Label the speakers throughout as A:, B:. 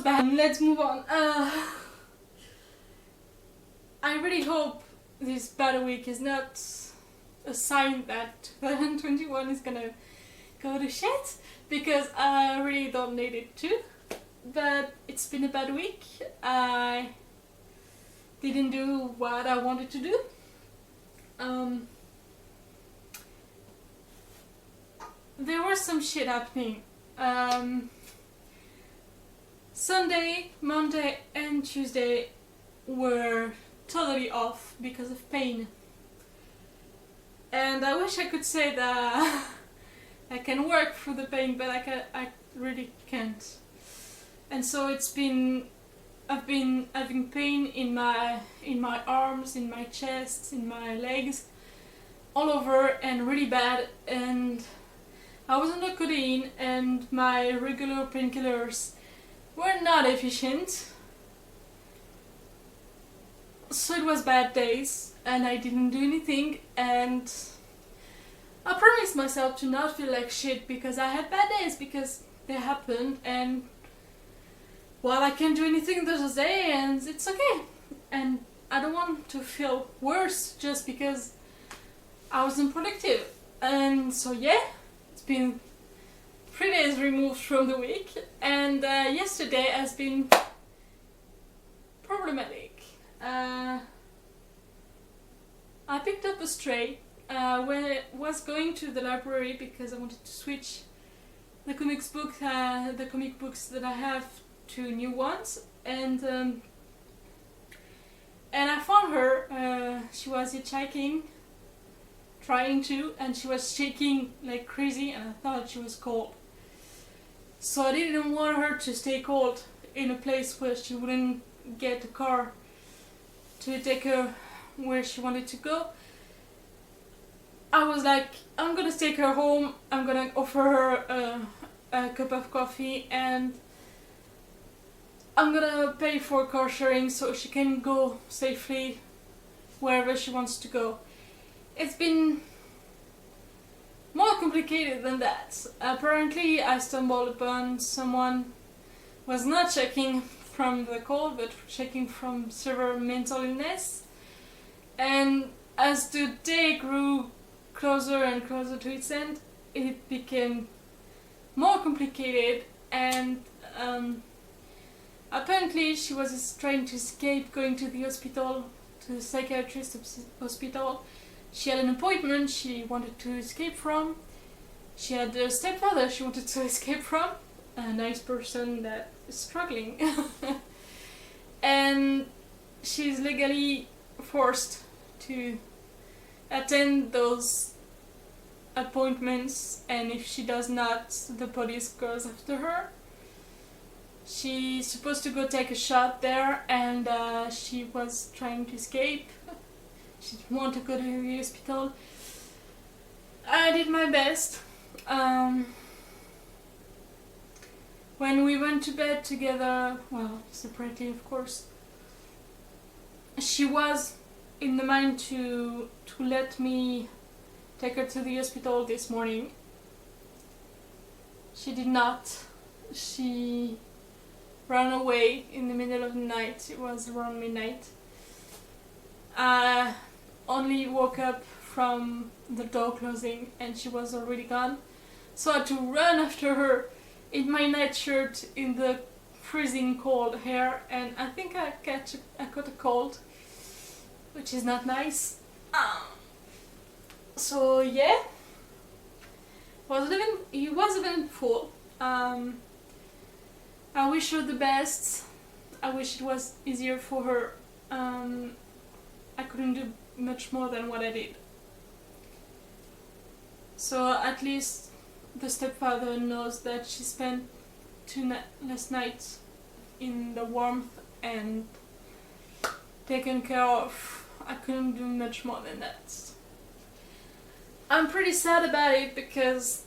A: bad. Let's move on. I really hope this bad week is not a sign that 2021 is gonna go to shit, because I really don't need it to. But it's been a bad week. I didn't do what I wanted to do. There was some shit happening. Sunday, Monday and Tuesday were totally off because of pain. And I wish I could say that I can work through the pain, but I really can't. And so I've been having pain in my arms, in my chest, in my legs, all over, and really bad. And I was on the codeine, and my regular painkillers were not efficient. So it was bad days, and I didn't do anything, and I promised myself to not feel like shit because I had bad days, because they happened, and well, I can't do anything those days, and it's okay. And I don't want to feel worse just because I wasn't productive. And so yeah, it's been 3 days removed from the week, and yesterday has been problematic. I picked up a stray when I was going to the library because I wanted to switch the comic books that I have to new ones, and I found her. She was hitchhiking, trying to, and she was shaking like crazy, and I thought she was cold. So I didn't want her to stay cold in a place where she wouldn't get a car to take her where she wanted to go. I was like, I'm gonna take her home, I'm gonna offer her a cup of coffee, and I'm gonna pay for car sharing so she can go safely wherever she wants to go. It's been more complicated than that. Apparently I stumbled upon someone who was not checking from the cold, but checking from severe mental illness. And as the day grew closer and closer to its end, it became more complicated, and apparently she was trying to escape going to the hospital, to the psychiatrist hospital. She had an appointment she wanted to escape from. She had a stepfather she wanted to escape from, a nice person that is struggling. And she's legally forced to attend those appointments, and if she does not, the police goes after her. She's supposed to go take a shot there, and she was trying to escape. She didn't want to go to the hospital. I did my best. When we went to bed together, well, separately of course, she was in the mind to let me take her to the hospital this morning. She did not. She ran away in the middle of the night. It was around midnight. I only woke up from the door closing and she was already gone. So I had to run after her in my nightshirt in the freezing cold air, and I think I caught a cold, which is not nice. So yeah, it was eventful. I wish her the best. I wish it was easier for her. I couldn't do much more than what I did. So at least the stepfather knows that she spent last night in the warmth and taken care of. I couldn't do much more than that. I'm pretty sad about it because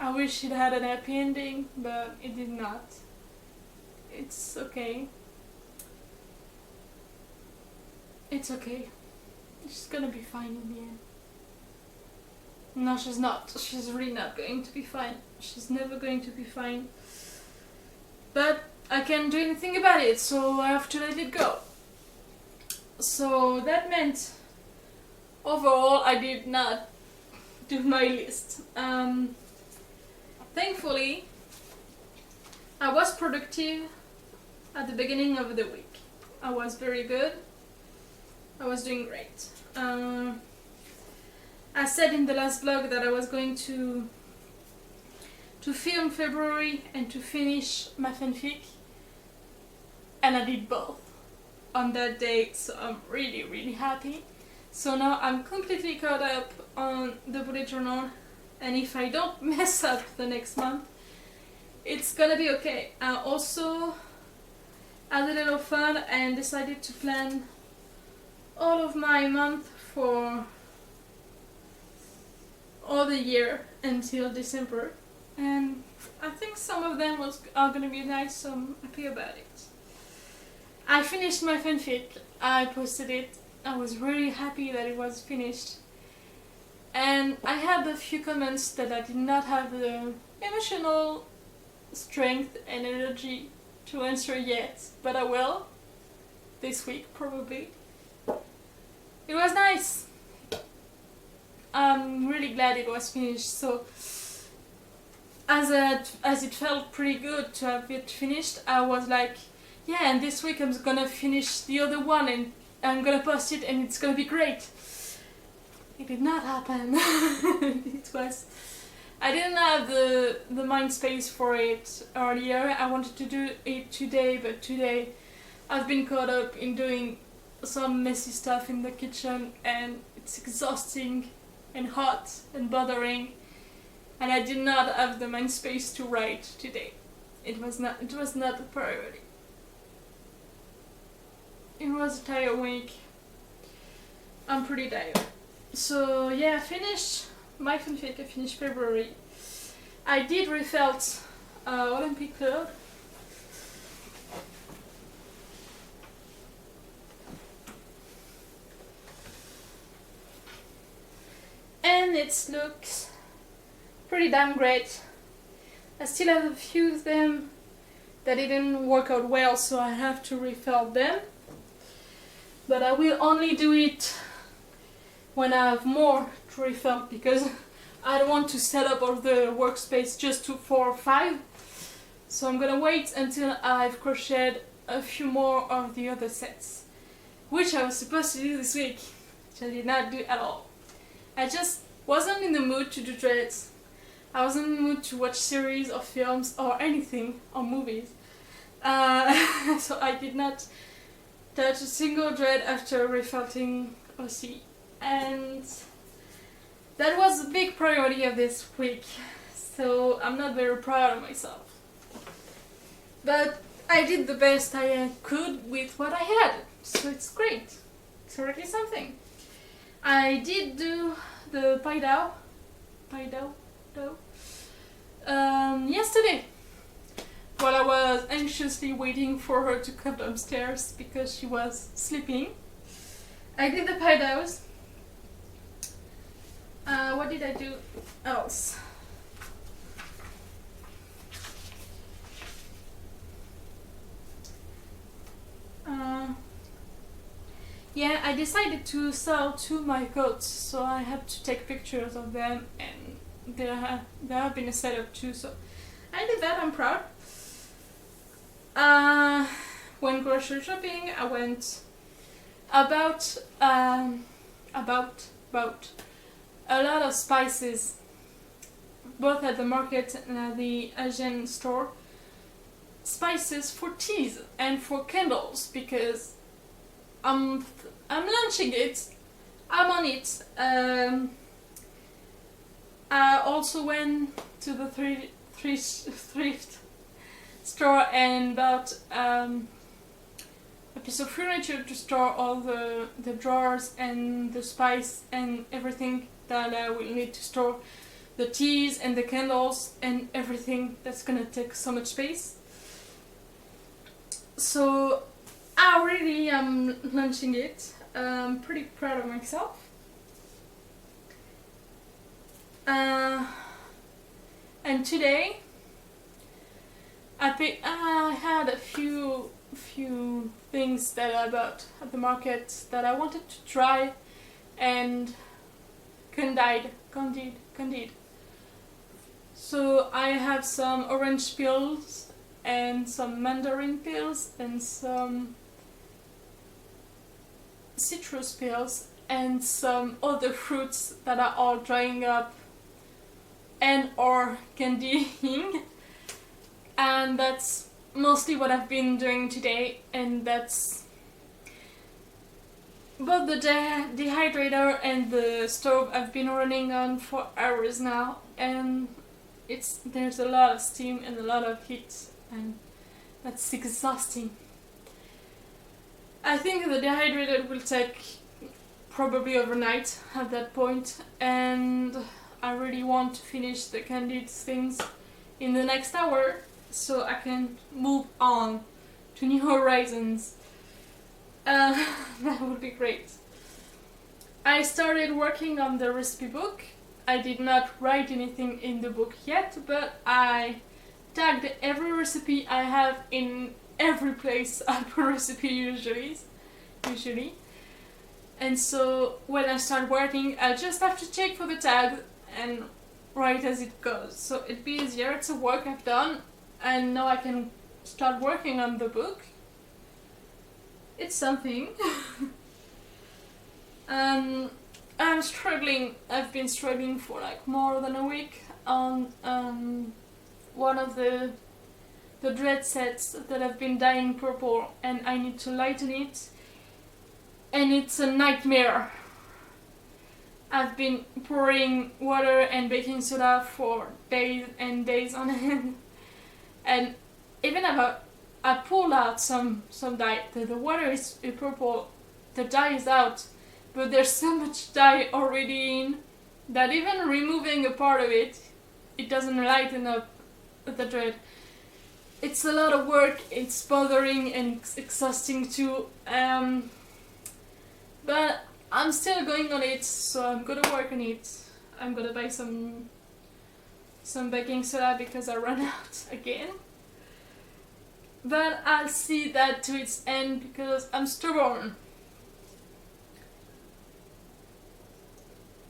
A: I wish it had an happy ending, but it did not. It's okay. It's okay. She's gonna be fine in the end. No, she's not. She's really not going to be fine. She's never going to be fine. But I can't do anything about it, so I have to let it go. So that meant overall I did not do my list. Thankfully, I was productive at the beginning of the week. I was very good. I was doing great. I said in the last vlog that I was going to film February and to finish my fanfic, and I did both on that date, so I'm really happy. So now I'm completely caught up on the bullet journal, and if I don't mess up the next month, it's gonna be okay. I also had a little fun and decided to plan all of my month for all the year until December, and I think some of them are gonna be nice, so I'm happy about it. I finished my fanfic, I posted it, I was really happy that it was finished, and I had a few comments that I did not have the emotional strength and energy to answer yet, but I will this week probably. It was nice. I'm really glad it was finished. So as it felt pretty good to have it finished, I was like, yeah, and this week I'm gonna finish the other one and I'm gonna post it and it's gonna be great. It did not happen. I didn't have the mind space for it earlier. I wanted to do it today, but today I've been caught up in doing some messy stuff in the kitchen and it's exhausting and hot and bothering, and I did not have the mind space to write today. It was not a priority. It was a tired week. I'm pretty tired. So yeah, I finished my fanfic. I finished February. I did refelt Olympic Club. And it looks pretty damn great. I still have a few of them that didn't work out well, so I have to refill them. But I will only do it when I have more to refill, because I don't want to set up all the workspace just for 4 or 5. So I'm gonna wait until I've crocheted a few more of the other sets, which I was supposed to do this week, which I did not do at all. I just wasn't in the mood to do dreads. I wasn't in the mood to watch series or films or anything, or movies. So I did not touch a single dread after refelting OC. And that was a big priority of this week. So I'm not very proud of myself. But I did the best I could with what I had. So it's great. It's already something. I did do the pie dough yesterday, while I was anxiously waiting for her to come downstairs because she was sleeping. I did the pie doughs. What did I do else? Yeah, I decided to sell 2 of my coats, so I had to take pictures of them, and there have been a set of 2, so I did that. I'm proud. When grocery shopping, I went about a lot of spices, both at the market and at the Asian store. Spices for teas and for candles, because I'm launching it. I'm on it. I also went to the thrift store and bought a piece of furniture to store all the drawers and the spice and everything that I will need to store the teas and the candles and everything that's gonna take so much space. So I really am launching it. I'm pretty proud of myself. And today I had a few things that I bought at the market that I wanted to try, and Candide. So I have some orange peels and some mandarin peels and some citrus peels and some other fruits that are all drying up and or candying, and that's mostly what I've been doing today. And that's both the dehydrator and the stove I've been running on for hours now, and there's a lot of steam and a lot of heat, and that's exhausting. I think the dehydrator will take probably overnight at that point, and I really want to finish the candied things in the next hour so I can move on to new horizons. That would be great. I started working on the recipe book. I did not write anything in the book yet, but I tagged every recipe I have in every place I put a recipe usually. And so when I start working, I just have to check for the tag and write as it goes. So it'd be easier. It's a work I've done, and now I can start working on the book. It's something. I'm struggling. I've been struggling for like more than a week on one of the dread sets that have been dyeing purple, and I need to lighten it, and it's a nightmare. I've been pouring water and baking soda for days and days on end, and even about I pulled out some dye. The water is purple, the dye is out, but there's so much dye already in that even removing a part of it, it doesn't lighten up the thread. It's a lot of work, it's bothering and exhausting too, but I'm still going on it, so I'm gonna work on it. I'm gonna buy some baking soda because I ran out again. But I'll see that to its end because I'm stubborn.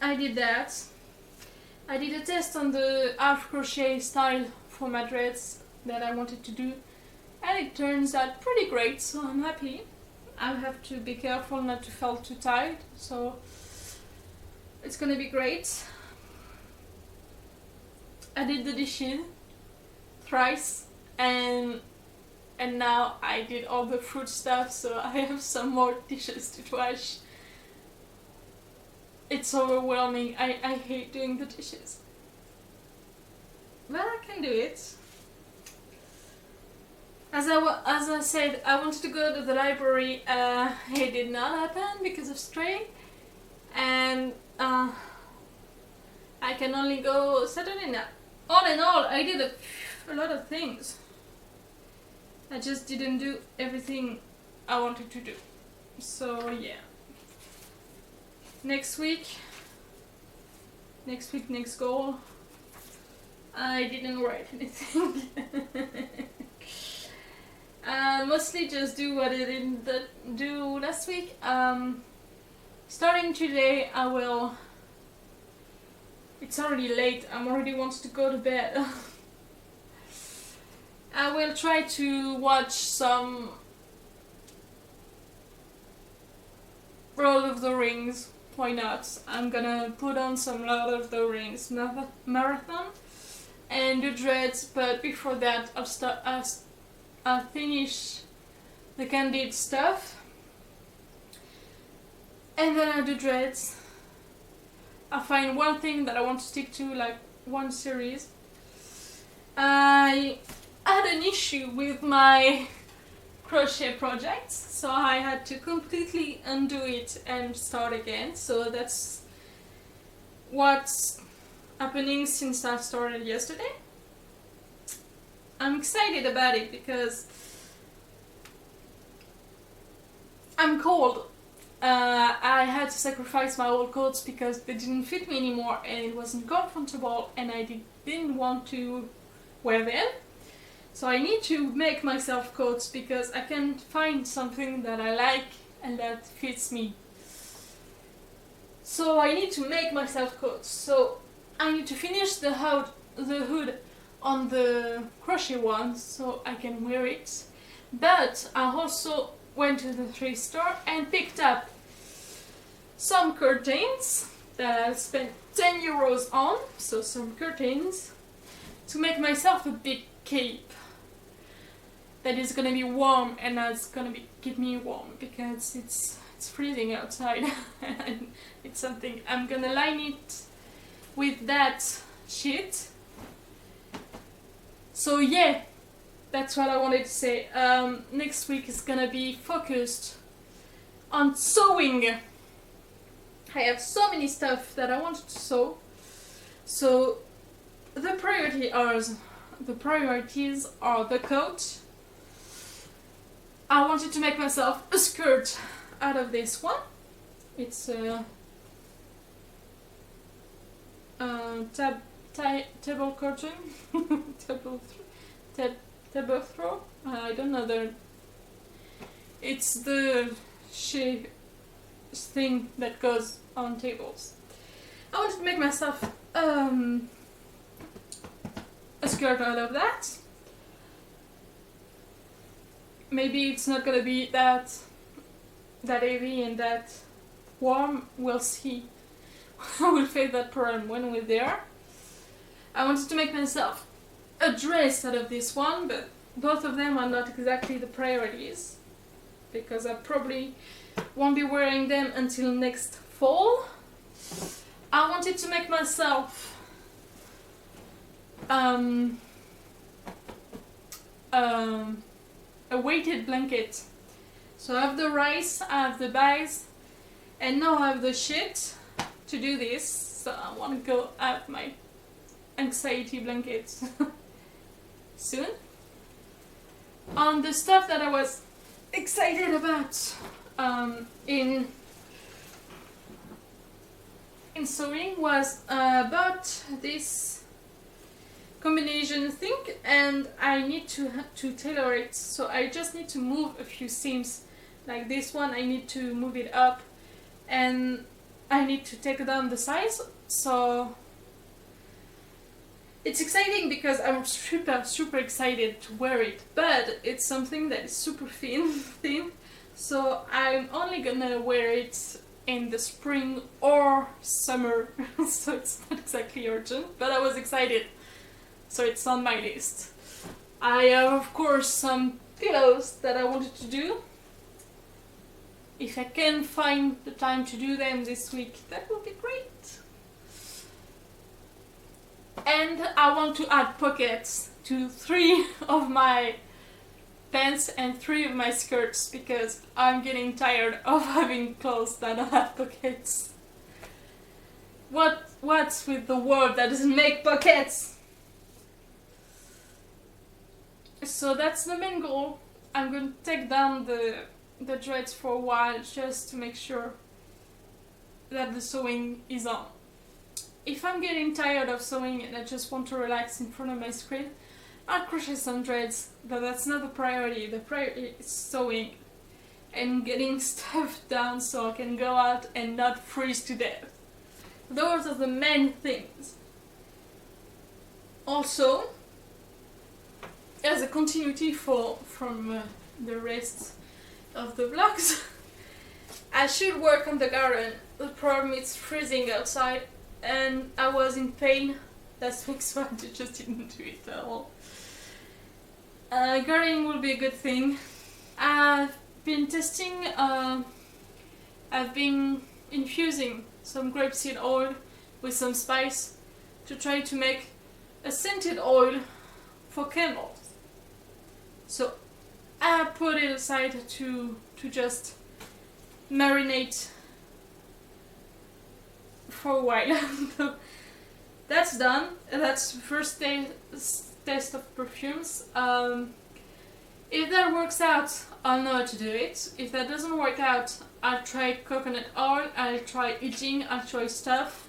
A: I did that. I did a test on the half crochet style for my dreads that I wanted to do, and it turns out pretty great, so I'm happy. I'll have to be careful not to feel too tight, so it's gonna be great. I did the dishes thrice, and now I did all the fruit stuff, so I have some more dishes to wash. It's overwhelming. I hate doing the dishes, but I can do it. As I said, I wanted to go to the library. It did not happen because of Stray, and I can only go Saturday night. All in all, I did a lot of things. I just didn't do everything I wanted to do. So yeah. Next week, next goal. I didn't write anything. Mostly just do what I didn't do last week. Starting today, I will. It's already late. I'm already wanting to go to bed. I will try to watch some Lord of the Rings. Why not? I'm gonna put on some Lord of the Rings marathon and do dreads, but before that I'll finish the Candid stuff, and then I'll do dreads. I'll find one thing that I want to stick to, like one series. I had an issue with my crochet project, so I had to completely undo it and start again. So that's what's happening since I started yesterday. I'm excited about it because I'm cold. I had to sacrifice my old coats because they didn't fit me anymore and it wasn't comfortable, and I didn't want to wear them. So I need to make myself coats because I can't find something that I like and that fits me. So I need to make myself coats. So I need to finish the hood on the crochet one so I can wear it. But I also went to the thrift store and picked up some curtains that I spent 10 euros on. So some curtains to make myself a big cape that is gonna be warm, and that's gonna keep me warm because it's freezing outside. And it's something I'm gonna line it with that sheet. So yeah, that's what I wanted to say. Next week is gonna be focused on sewing. I have so many stuff that I wanted to sew. So the priorities are the coat. I wanted to make myself a skirt out of this one. It's a table curtain, table throw. I don't know it's the shape thing that goes on tables. I wanted to make myself a skirt out of that. Maybe it's not gonna be that heavy and that warm. We'll see. I will face that problem when we're there. I wanted to make myself a dress out of this one, but both of them are not exactly the priorities because I probably won't be wearing them until next fall. I wanted to make myself a weighted blanket. So I have the rice, I have the bags, and now I have the sheet to do this. So I want to go have my anxiety blanket soon. On the stuff that I was excited about in sewing was about this combination thing, and I need to tailor it. So I just need to move a few seams. Like this one, I need to move it up, and I need to take down the size. So it's exciting because I'm super excited to wear it, but it's something that is super thin. So I'm only gonna wear it in the spring or summer. So it's not exactly urgent, but I was excited. So it's on my list. I have, of course, some pillows that I wanted to do. If I can find the time to do them this week, that would be great. And I want to add pockets to 3 of my pants and 3 of my skirts because I'm getting tired of having clothes that don't have pockets. What's with the world that doesn't make pockets? So that's the main goal. I'm going to take down the dreads for a while just to make sure that the sewing is on. If I'm getting tired of sewing and I just want to relax in front of my screen, I'll crochet some dreads, but that's not the priority. The priority is sewing and getting stuff done so I can go out and not freeze to death. Those are the main things. Also, as a continuity from the rest of the vlogs, I should work on the garden. The problem is freezing outside and I was in pain last week, so I just didn't do it at all. Gardening will be a good thing. I've been testing, I've been infusing some grapeseed oil with some spice to try to make a scented oil for candles. So I put it aside to just marinate for a while. That's done. That's the first test of perfumes. If that works out, I'll know how to do it. If that doesn't work out, I'll try coconut oil, I'll try eating, I'll try stuff.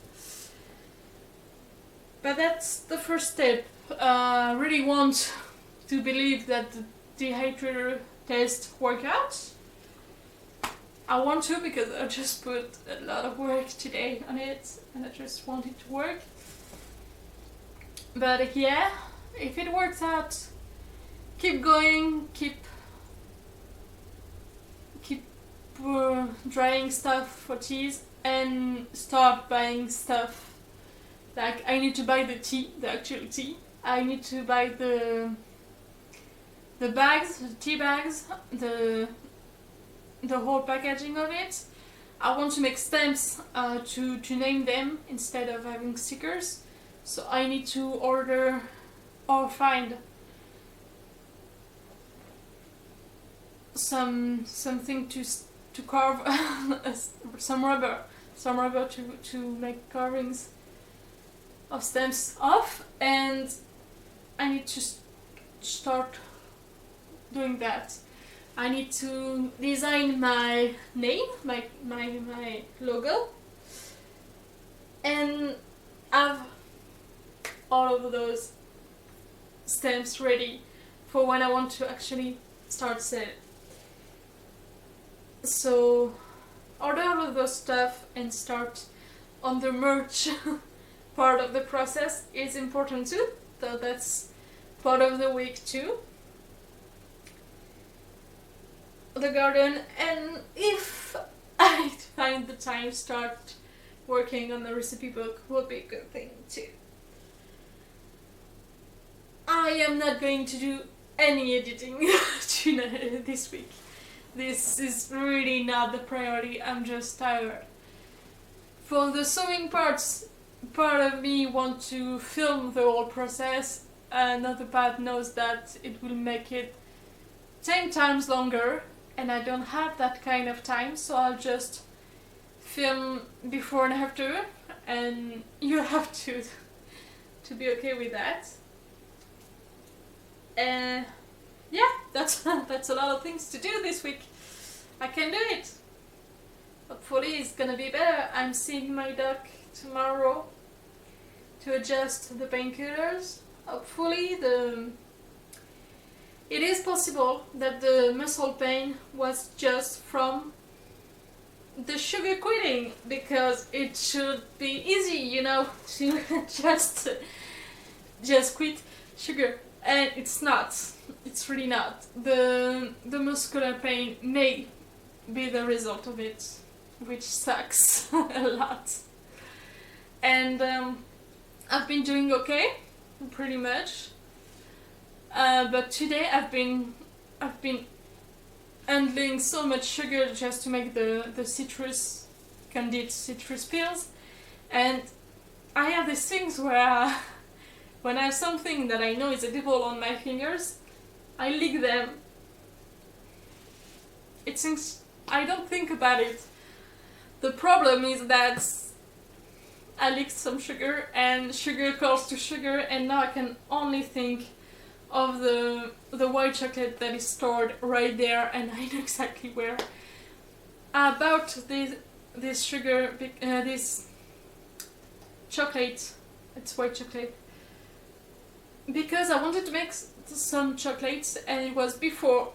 A: But that's the first step. I really want to believe that the dehydrator test work out. I want to, because I just put a lot of work today on it and I just want it to work. But yeah, if it works out, keep going, keep drying stuff for teas, and start buying stuff. Like, I need to buy the tea, the actual tea. I need to buy the bags, the tea bags, the whole packaging of it. I want to make stamps to name them instead of having stickers. So I need to order or find something to carve some rubber to make carvings of stamps off, and I need to start doing that. I need to design my name, my logo, and have all of those stamps ready for when I want to actually start selling. So order all of those stuff and start on the merch part of the process is important too, so that's part of the week too. The garden, and if I find the time, start working on the recipe book would be a good thing too. I am not going to do any editing this week. This is really not the priority, I'm just tired. For the sewing part of me want to film the whole process, another part knows that it will make it 10 times longer, and I don't have that kind of time, so I'll just film before and after, and you have to be okay with that. And yeah, that's a lot of things to do this week. I can do it. Hopefully it's gonna be better. I'm seeing my doc tomorrow to adjust the painkillers. Hopefully it is possible that the muscle pain was just from the sugar quitting, because it should be easy, you know, to just quit sugar. And it's not. It's really not. The muscular pain may be the result of it, which sucks a lot. And I've been doing okay, pretty much. But today I've been handling so much sugar just to make the candied citrus pills, and I have these things where when I have something that I know is edible on my fingers, I lick them. It seems I don't think about it. The problem is that I licked some sugar and sugar calls to sugar, and now I can only think of the white chocolate that is stored right there, and I know exactly where. About this sugar, this chocolate, it's white chocolate, because I wanted to make some chocolates, and it was before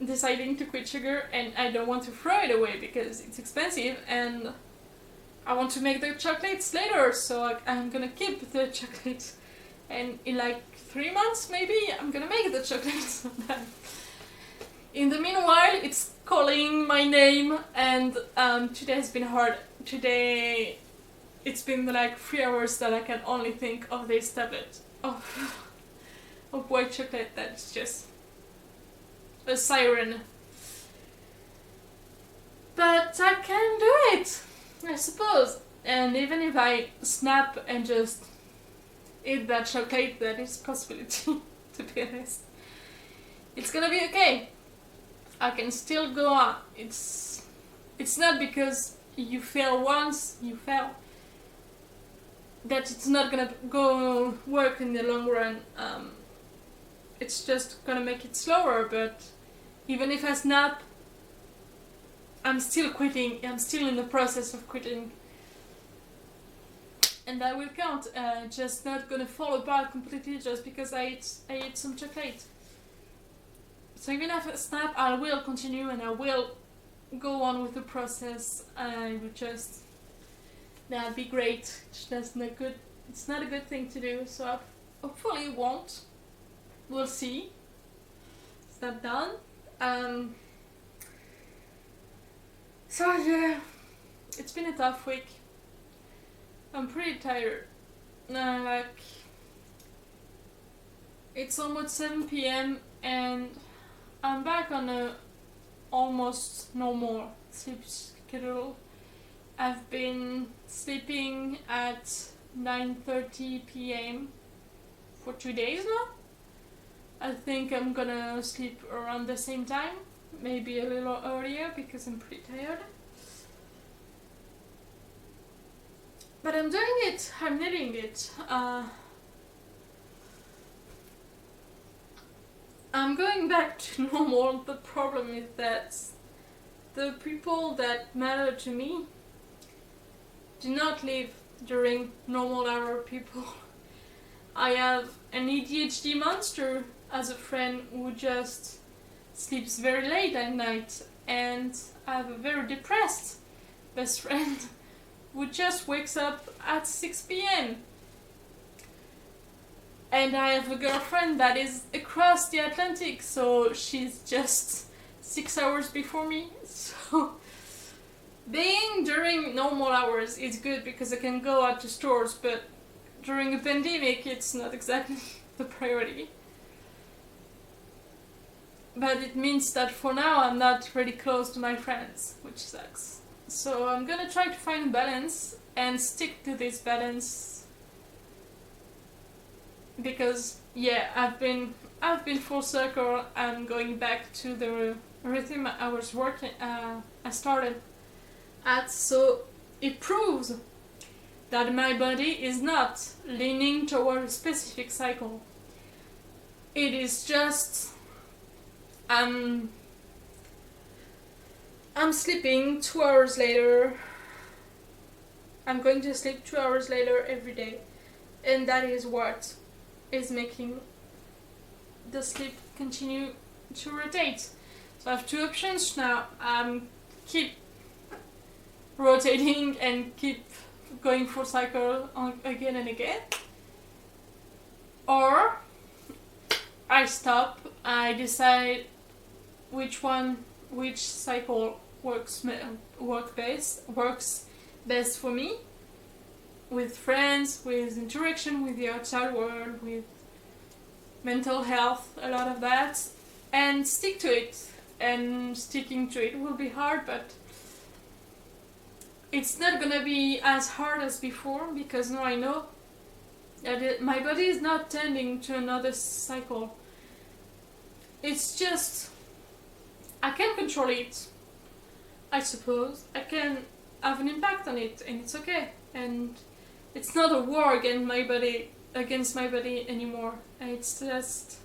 A: deciding to quit sugar, and I don't want to throw it away because it's expensive, and I want to make the chocolates later, so I'm gonna keep the chocolates, and in like 3 months maybe I'm gonna make the chocolates. In the meanwhile, it's calling my name, and today has been hard. Today it's been like 3 hours that I can only think of this tablet of white chocolate that's just a siren. But I can do it, I suppose. And even if I snap and just eat that chocolate, that is a possibility, to be honest. It's gonna be okay. I can still go on. It's not because you fail once, you fail, that it's not gonna go work in the long run. It's just gonna make it slower, but even if I snap, I'm still quitting. I'm still in the process of quitting. and that will count. Just not gonna fall apart completely just because I ate some chocolate. So even if I snap, I will continue and I will go on with the process. I will just, that'd be great. That's not good. It's not a good thing to do. So I hopefully it won't. We'll see. It's not done. So yeah, it's been a tough week. I'm pretty tired. Like, it's almost 7 p.m. and I'm back on a almost normal sleep schedule. I've been sleeping at 9:30 p.m. for 2 days now. I think I'm gonna sleep around the same time, maybe a little earlier because I'm pretty tired. But I'm doing it, I'm needing it. I'm going back to normal. The problem is that the people that matter to me do not live during normal hour people. I have an ADHD monster as a friend who just sleeps very late at night, and I have a very depressed best friend who just wakes up at 6 p.m. And I have a girlfriend that is across the Atlantic, so she's just 6 hours before me. So being during normal hours is good because I can go out to stores, but during a pandemic it's not exactly the priority. But it means that for now I'm not really close to my friends, which sucks. So I'm gonna try to find a balance and stick to this balance. Because yeah, I've been full circle. I'm going back to the rhythm I was working. I started at, so it proves that my body is not leaning toward a specific cycle. It is just I'm sleeping 2 hours later. I'm going to sleep 2 hours later every day, and that is what is making the sleep continue to rotate. So I have two options now. Keep rotating and keep going full cycle again and again, or I stop. I decide which cycle works best for me, with friends, with interaction with the outside world, with mental health, a lot of that, and stick to it. And sticking to it will be hard, but it's not gonna be as hard as before, because now I know that my body is not tending to another cycle. It's just, I can control it, I suppose. I can have an impact on it, and it's okay. And it's not a war against my body anymore. It's just,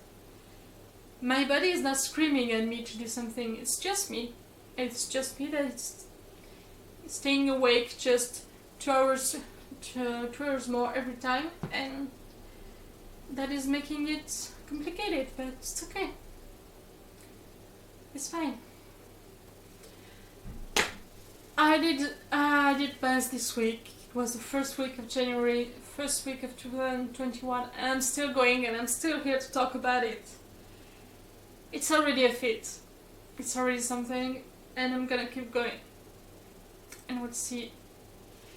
A: my body is not screaming at me to do something. It's just me. It's just me that it's staying awake just 2 hours more every time, and that is making it complicated, but it's okay. It's fine. I did pass this week. It was the first week of January, first week of 2021, and I'm still going, and I'm still here to talk about it. It's already a feat. It's already something, and I'm gonna keep going. And we'll see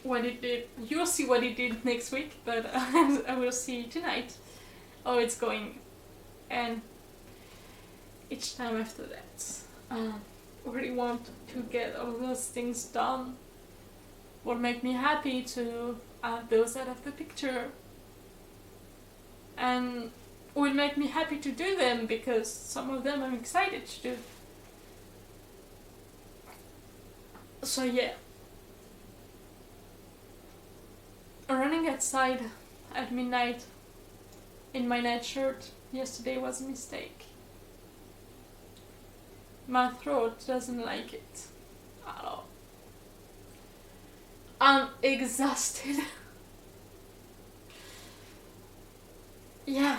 A: what it did. You'll see what it did next week, but I will see tonight how it's going. And each time after that, I really want to get all those things done. Will make me happy to have those out of the picture, and will make me happy to do them, because some of them I'm excited to do. So yeah, running outside at midnight in my nightshirt yesterday was a mistake. My throat doesn't like it at all. I'm exhausted. Yeah.